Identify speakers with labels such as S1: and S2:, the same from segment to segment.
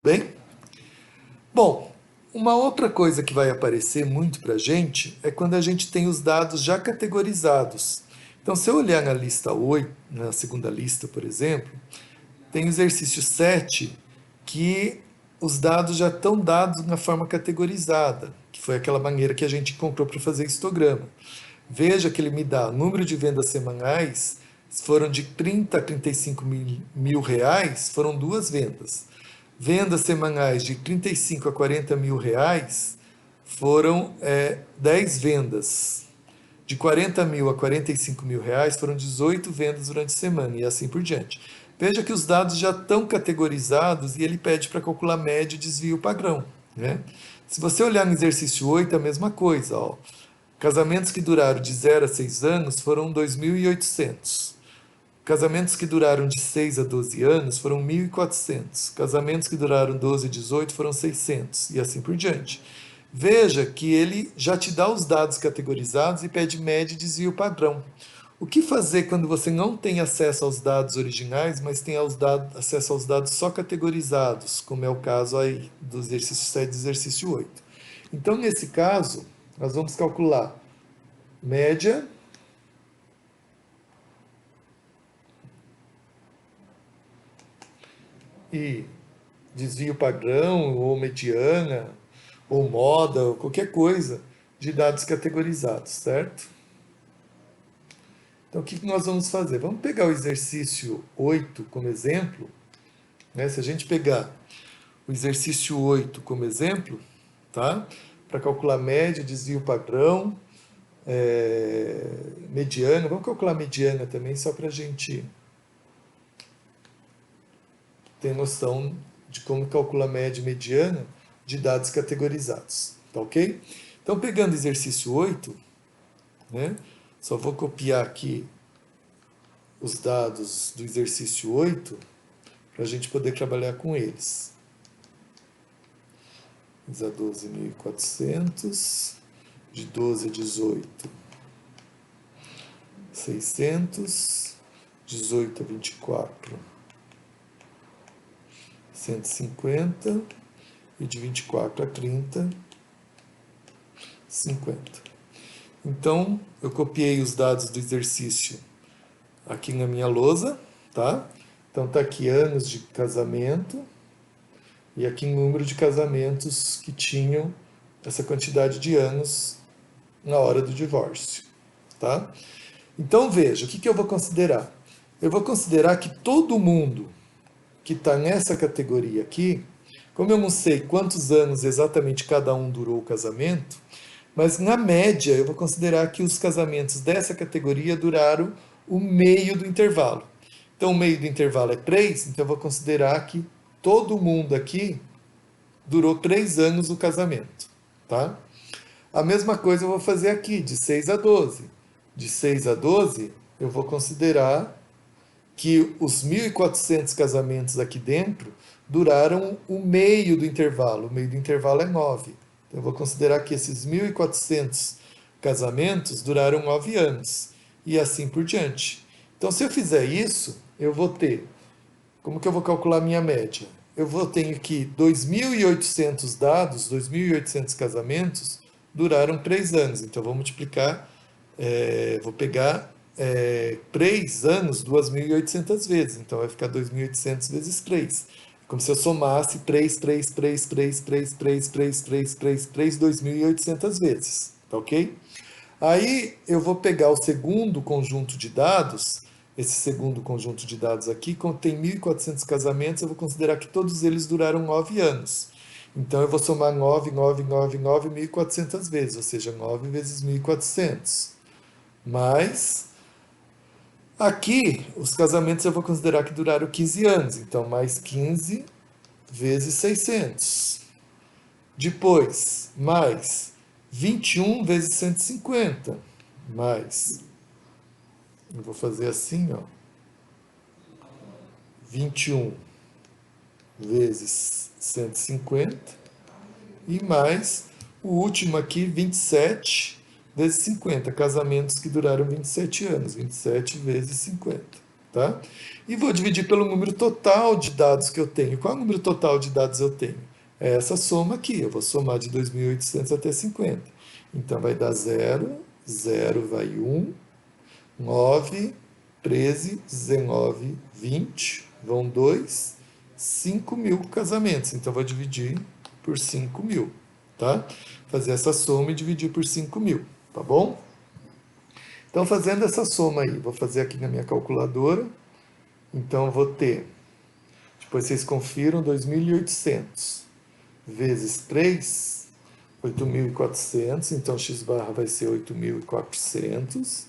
S1: Bem? Bom, uma outra coisa que vai aparecer muito para a gente é quando a gente tem os dados já categorizados. Então, se eu olhar na lista 8, na segunda lista, por exemplo, tem o exercício 7 que os dados já estão dados na forma categorizada, que foi aquela maneira que a gente encontrou para fazer histograma. Veja que ele me dá número de vendas semanais, foram de 30 a 35 mil reais, foram duas vendas. Vendas semanais de 35 a 40 mil reais foram 10 vendas. De 40 mil a 45 mil reais foram 18 vendas durante a semana e assim por diante. Veja que os dados já estão categorizados e ele pede para calcular média e desvio padrão. Né? Se você olhar no exercício 8, é a mesma coisa. Ó. Casamentos que duraram de 0 a 6 anos foram 2.800. Casamentos que duraram de 6 a 12 anos foram 1.400. Casamentos que duraram 12 a 18 foram 600 e assim por diante. Veja que ele já te dá os dados categorizados e pede média e desvio padrão. O que fazer quando você não tem acesso aos dados originais, mas tem acesso aos dados só categorizados, como é o caso aí do exercício 7 e do exercício 8? Então, nesse caso, nós vamos calcular média e desvio padrão, ou mediana, ou moda, ou qualquer coisa de dados categorizados, certo? Então, o que nós vamos fazer? Vamos pegar o exercício 8 como exemplo. Né? Se a gente pegar o exercício 8 como exemplo, tá? Para calcular média, desvio padrão, mediana. Vamos calcular mediana também, só para a gente ter noção de como calcula a média e mediana de dados categorizados. Tá ok? Então, pegando o exercício 8, né, só vou copiar aqui os dados do exercício 8 para a gente poder trabalhar com eles. A 12.400, de 12 a 18, 600, 18 a 24, 150, e de 24 a 30, 50. Então, eu copiei os dados do exercício aqui na minha lousa, tá? Então tá aqui anos de casamento e aqui número de casamentos que tinham essa quantidade de anos na hora do divórcio, tá? Então veja, o que eu vou considerar? Eu vou considerar que todo mundo que está nessa categoria aqui, como eu não sei quantos anos exatamente cada um durou o casamento, mas na média eu vou considerar que os casamentos dessa categoria duraram o meio do intervalo. Então o meio do intervalo é 3, então eu vou considerar que todo mundo aqui durou 3 anos o casamento. Tá? A mesma coisa eu vou fazer aqui, de 6 a 12. De 6 a 12, eu vou considerar que os 1.400 casamentos aqui dentro duraram o meio do intervalo. O meio do intervalo é 9. Então, eu vou considerar que esses 1.400 casamentos duraram 9 anos. E assim por diante. Então, se eu fizer isso, eu vou ter... Como que eu vou calcular a minha média? Eu vou ter aqui 2.800 dados, 2.800 casamentos, duraram 3 anos. Então, eu vou multiplicar, vou pegar 3 anos 2.800 vezes. Então, vai ficar 2.800 vezes 3. Como se eu somasse 3, 3, 3, 3, 3, 3, 3, 3, 3, 3, 2.800 vezes. Tá ok? Aí eu vou pegar o segundo conjunto de dados, esse segundo conjunto de dados aqui, contém 1.400 casamentos, eu vou considerar que todos eles duraram 9 anos. Então eu vou somar 9, 9, 9, 9, 1.400 vezes, ou seja, 9 vezes 1.400. Mais, aqui, os casamentos eu vou considerar que duraram 15 anos, então mais 15 vezes 600. Depois, mais 21 vezes 150, mais, eu vou fazer assim, ó, 21 vezes 150, e mais o último aqui, 27 vezes 50, casamentos que duraram 27 anos, 27 vezes 50. tá? E vou dividir pelo número total de dados que eu tenho. Qual é o número total de dados eu tenho? É essa soma aqui, eu vou somar de 2.800 até 50. Então vai dar 0, 0 vai 1, 9, 13, 19, 20, vão 2, 5.000 casamentos. Então vou dividir por 5.000, tá? Fazer essa soma e dividir por 5.000, tá bom? Então fazendo essa soma aí, vou fazer aqui na minha calculadora. Então eu vou ter, depois vocês confiram, 2.800 vezes 3, 8.400, então x barra vai ser 8.400,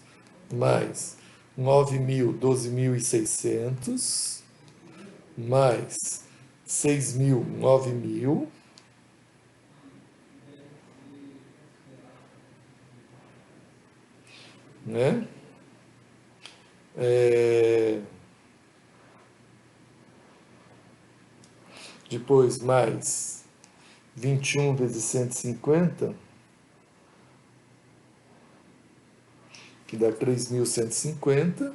S1: mais 9.000, 12.600, mais 6.000, 9.000, né? Depois mais 21 vezes 150, que dá 3.150,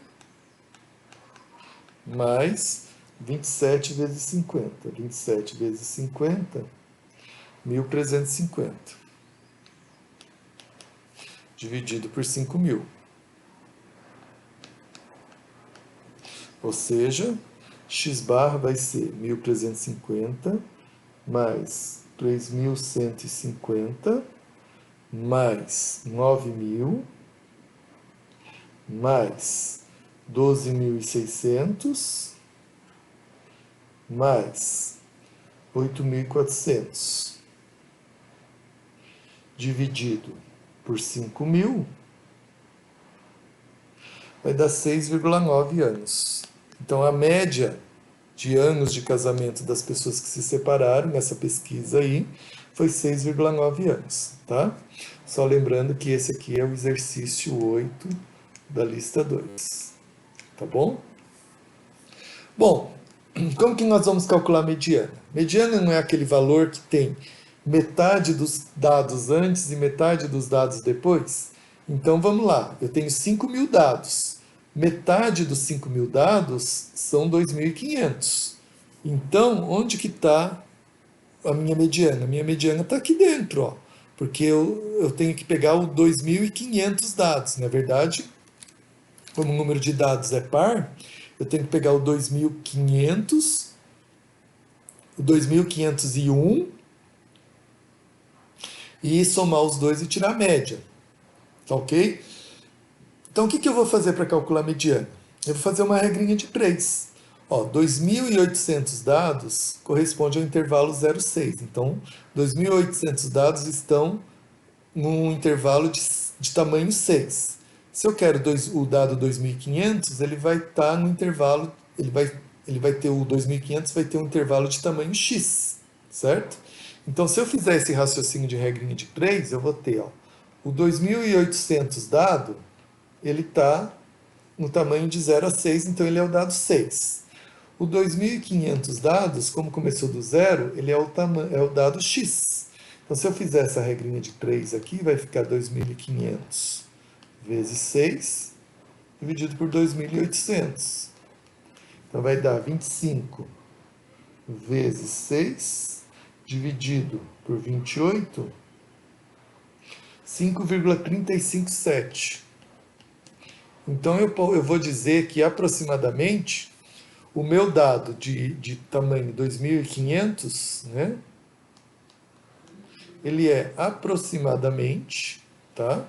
S1: mais 27 vezes 50. 27 vezes 50, 1.350. Dividido por 5.000. Ou seja, x barra vai ser 1.350 mais 3.150 mais 9.000 mais 12.600 mais 8.400 dividido por 5.000 vai dar 6,9 anos. Então a média de anos de casamento das pessoas que se separaram nessa pesquisa aí foi 6,9 anos, tá? Só lembrando que esse aqui é o exercício 8 da lista 2, tá bom? Bom, como que nós vamos calcular a mediana? Mediana não é aquele valor que tem metade dos dados antes e metade dos dados depois? Então vamos lá, eu tenho 5.000 dados. Metade dos 5.000 dados são 2.500. Então, onde que está a minha mediana? A minha mediana está aqui dentro, ó, porque eu tenho que pegar o 2.500 dados. Na verdade, como o número de dados é par, eu tenho que pegar o 2.500, o 2.501 e somar os dois e tirar a média. Tá ok? Então, o que eu vou fazer para calcular a mediana? Eu vou fazer uma regrinha de 3. Ó, 2.800 dados corresponde ao intervalo 0,6. Então, 2.800 dados estão num intervalo de tamanho 6. Se eu quero o dado 2.500, ele vai estar no intervalo, ele vai ter o 2.500 vai ter um intervalo de tamanho x, certo? Então, se eu fizer esse raciocínio de regrinha de 3, eu vou ter, ó, o 2.800 dado, ele está no tamanho de 0 a 6, então ele é o dado 6. O 2.500 dados, como começou do zero, ele é o dado x. Então, se eu fizer essa regrinha de 3 aqui, vai ficar 2.500 vezes 6, dividido por 2.800. Então, vai dar 25 vezes 6, dividido por 28, 5,357. Então, eu vou dizer que aproximadamente o meu dado de tamanho 2.500, né? Ele é aproximadamente, tá?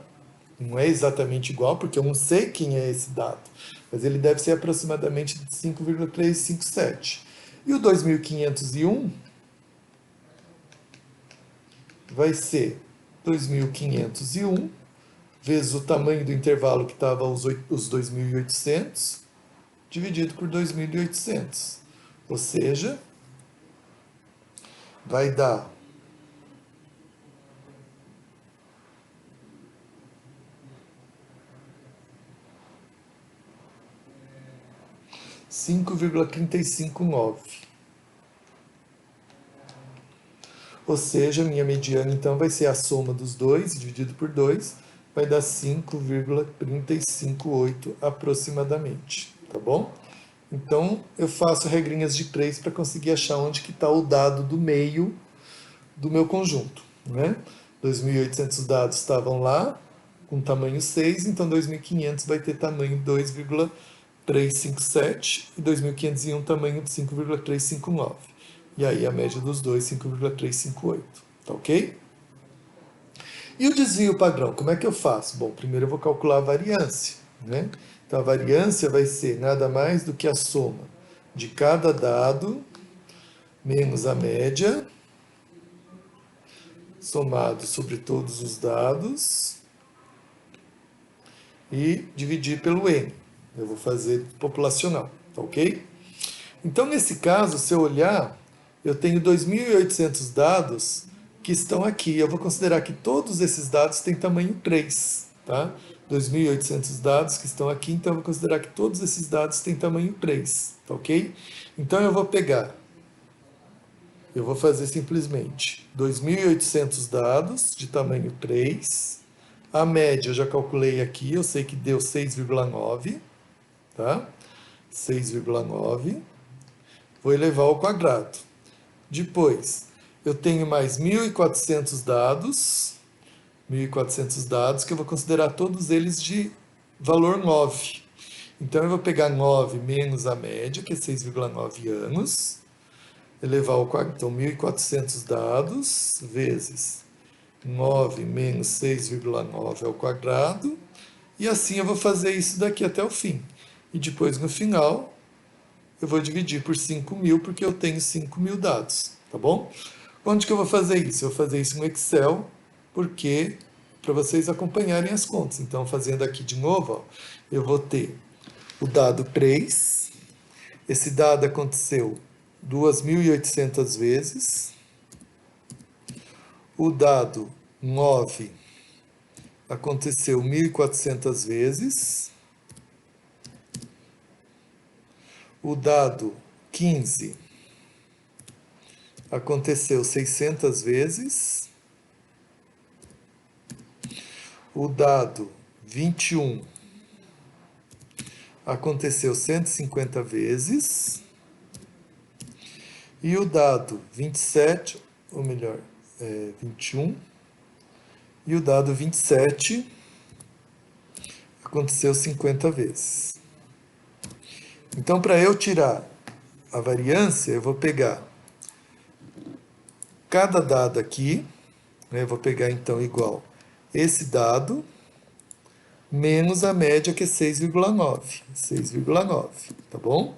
S1: Não é exatamente igual, porque eu não sei quem é esse dado, mas ele deve ser aproximadamente 5,357. E o 2.501 vai ser 2.501 vezes o tamanho do intervalo que estava os 2.800, dividido por 2.800. Ou seja, vai dar 5,359. Ou seja, minha mediana então vai ser a soma dos dois, dividido por 2, vai dar 5,358 aproximadamente, tá bom? Então, eu faço regrinhas de 3 para conseguir achar onde que está o dado do meio do meu conjunto. Né? 2.800 dados estavam lá, com tamanho 6, então 2.500 vai ter tamanho 2,357 e 2.501 tamanho de 5,359. E aí a média dos dois, 5,358. Tá ok? E o desvio padrão, como é que eu faço? Bom, primeiro eu vou calcular a variância. Né? Então a variância vai ser nada mais do que a soma de cada dado menos a média, somado sobre todos os dados, e dividir pelo N. Eu vou fazer populacional, tá ok? Então, nesse caso, se eu olhar, eu tenho 2.800 dados que estão aqui. Eu vou considerar que todos esses dados têm tamanho 3, tá? 2.800 dados que estão aqui, então eu vou considerar que todos esses dados têm tamanho 3, tá ok? Então eu vou fazer simplesmente 2.800 dados de tamanho 3. A média eu já calculei aqui, eu sei que deu 6,9, tá? 6,9. Vou elevar ao quadrado. Depois, eu tenho mais 1.400 dados, 1.400 dados que eu vou considerar todos eles de valor 9. Então eu vou pegar 9 menos a média, que é 6,9 anos, elevar ao quadrado, então 1.400 dados vezes 9 menos 6,9 ao quadrado, e assim eu vou fazer isso daqui até o fim. E depois, no final, eu vou dividir por 5.000, porque eu tenho 5.000 dados, tá bom? Onde que eu vou fazer isso? Eu vou fazer isso no Excel, porque para vocês acompanharem as contas. Então, fazendo aqui de novo, ó, eu vou ter o dado 3. Esse dado aconteceu 2.800 vezes. O dado 9 aconteceu 1.400 vezes. O dado 15 aconteceu 600 vezes. O dado 21 aconteceu 150 vezes. E o dado 27, ou melhor, 21, e o dado 27 aconteceu 50 vezes. Então, para eu tirar a variância, eu vou pegar cada dado aqui, né, eu vou pegar então igual esse dado, menos a média, que é 6,9. 6,9, tá bom?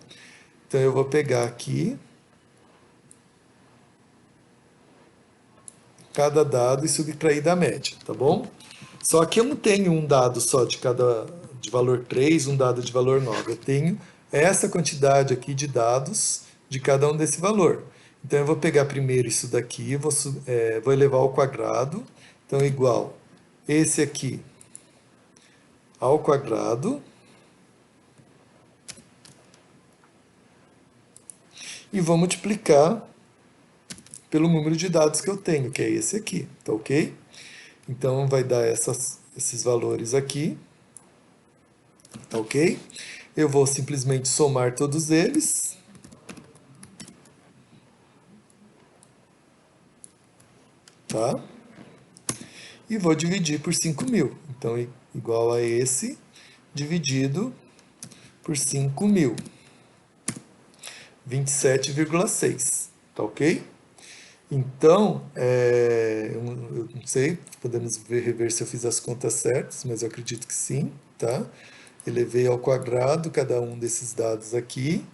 S1: Então, eu vou pegar aqui cada dado e subtrair da média, tá bom? Só que eu não tenho um dado só de valor 3, um dado de valor 9. Eu tenho essa quantidade aqui de dados de cada um desse valor. Então eu vou pegar primeiro isso daqui, vou elevar ao quadrado. Então igual esse aqui ao quadrado. E vou multiplicar pelo número de dados que eu tenho, que é esse aqui, tá ok? Então vai dar esses valores aqui, tá ok? Eu vou simplesmente somar todos eles. Tá? E vou dividir por 5.000. Então, igual a esse, dividido por 5.000. 27,6. Tá ok? Então, eu não sei, podemos rever se eu fiz as contas certas, mas eu acredito que sim, tá? Elevei ao quadrado cada um desses dados aqui,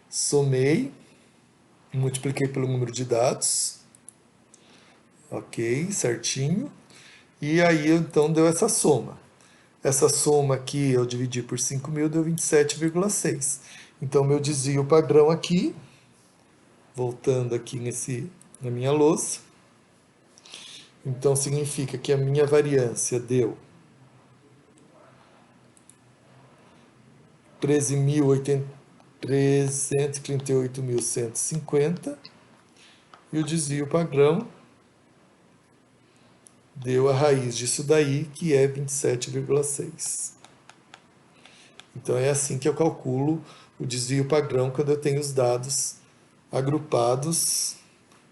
S1: somei, multipliquei pelo número de dados, ok, certinho, e aí então deu essa soma. Essa soma aqui eu dividi por 5.000, deu 27,6. Então, meu desvio padrão aqui, voltando aqui na minha louça, então significa que a minha variância deu 338.150 e o desvio padrão deu a raiz disso daí, que é 27,6. Então é assim que eu calculo o desvio padrão quando eu tenho os dados agrupados.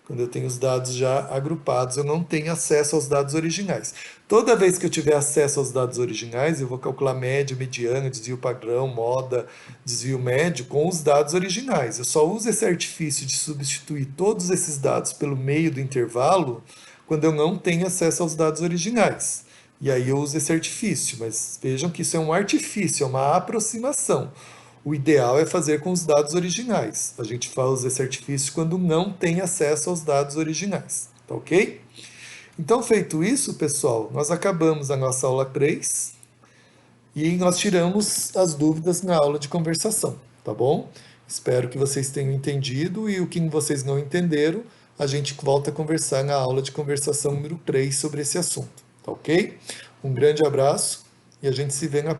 S1: Quando eu tenho os dados já agrupados, eu não tenho acesso aos dados originais. Toda vez que eu tiver acesso aos dados originais, eu vou calcular média, mediana, desvio padrão, moda, desvio médio com os dados originais. Eu só uso esse artifício de substituir todos esses dados pelo meio do intervalo quando eu não tenho acesso aos dados originais. E aí eu uso esse artifício, mas vejam que isso é um artifício, é uma aproximação. O ideal é fazer com os dados originais. A gente faz esse artifício quando não tem acesso aos dados originais, tá ok? Então, feito isso, pessoal, nós acabamos a nossa aula 3 e nós tiramos as dúvidas na aula de conversação, tá bom? Espero que vocês tenham entendido e o que vocês não entenderam, a gente volta a conversar na aula de conversação número 3 sobre esse assunto, tá ok? Um grande abraço e a gente se vê na